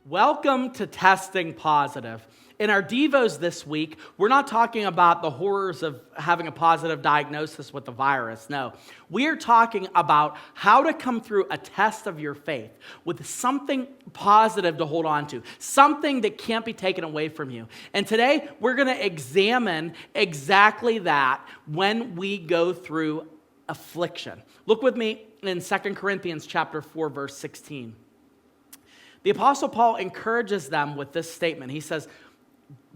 Welcome to Testing Positive. In our Devos this week, we're not talking about the horrors of having a positive diagnosis with the virus. No, we are talking about how to come through a test of your faith with something positive to hold on to, something that can't be taken away from you. And today, we're going to examine exactly that when we go through affliction. Look with me in 2 Corinthians chapter 4, verse 16. The Apostle Paul encourages them with this statement. He says,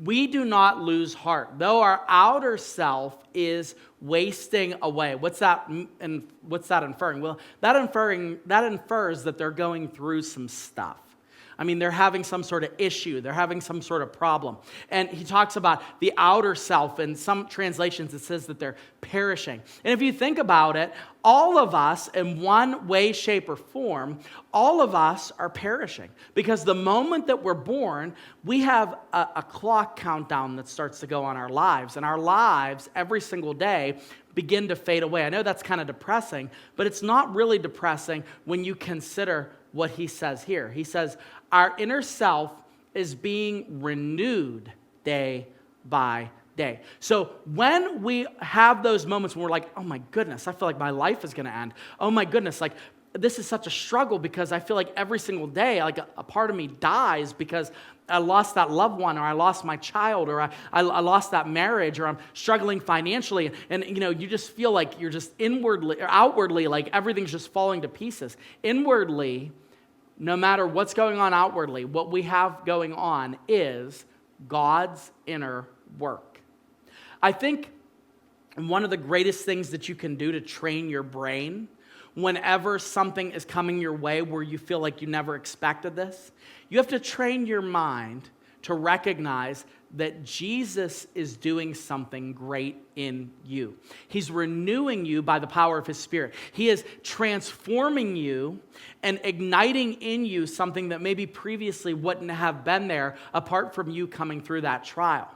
we do not lose heart, though our outer self is wasting away. What's that inferring? Well, that infers that they're going through some stuff. I mean, they're having some sort of issue. They're having some sort of problem. And he talks about the outer self. In some translations, it says that they're perishing. And if you think about it, all of us, in one way, shape, or form, all of us are perishing. Because the moment that we're born, we have a clock countdown that starts to go on our lives. And our lives, every single day, begin to fade away. I know that's kind of depressing, but it's not really depressing when you consider what he says here. He says, our inner self is being renewed day by day. So when we have those moments when we're like, oh my goodness, I feel like my life is going to end. Oh my goodness, like this is such a struggle because I feel like every single day, like a part of me dies because I lost that loved one, or I lost my child, or I lost that marriage, or I'm struggling financially. And you just feel like you're just inwardly or outwardly, like everything's just falling to pieces. Inwardly, no matter what's going on outwardly, what we have going on is God's inner work. I think one of the greatest things that you can do to train your brain whenever something is coming your way where you feel like you never expected this, you have to train your mind to recognize that Jesus is doing something great in you. He's renewing you by the power of his Spirit. He is transforming you and igniting in you something that maybe previously wouldn't have been there apart from you coming through that trial.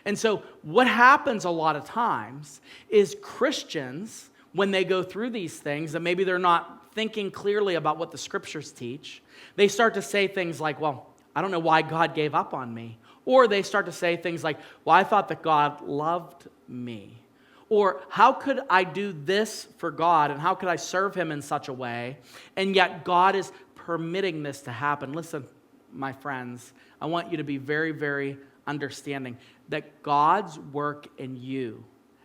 And so what happens a lot of times is Christians, when they go through these things, and maybe they're not thinking clearly about what the scriptures teach, they start to say things like, well, I don't know why God gave up on me. Or they start to say things like, well, I thought that God loved me. Or how could I do this for God, and how could I serve him in such a way, and yet God is permitting this to happen? Listen, my friends, I want you to be very, very understanding that God's work in you,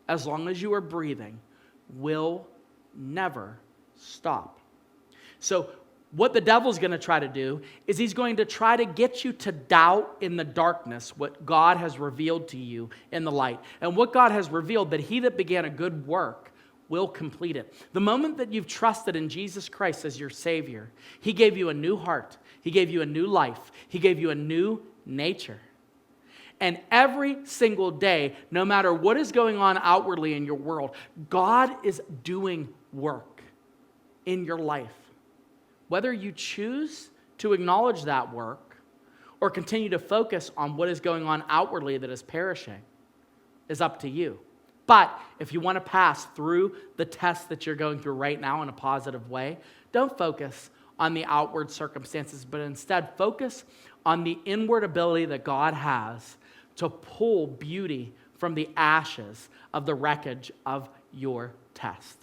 as long as you are breathing, will never stop. So what the devil's going to try to do is he's going to try to get you to doubt in the darkness what God has revealed to you in the light. And what God has revealed, that he that began a good work will complete it. The moment that you've trusted in Jesus Christ as your Savior, he gave you a new heart. He gave you a new life. He gave you a new nature. And every single day, no matter what is going on outwardly in your world, God is doing work in your life. Whether you choose to acknowledge that work or continue to focus on what is going on outwardly that is perishing is up to you. But if you want to pass through the test that you're going through right now in a positive way, don't focus on the outward circumstances, but instead focus on the inward ability that God has to pull beauty from the ashes of the wreckage of your test.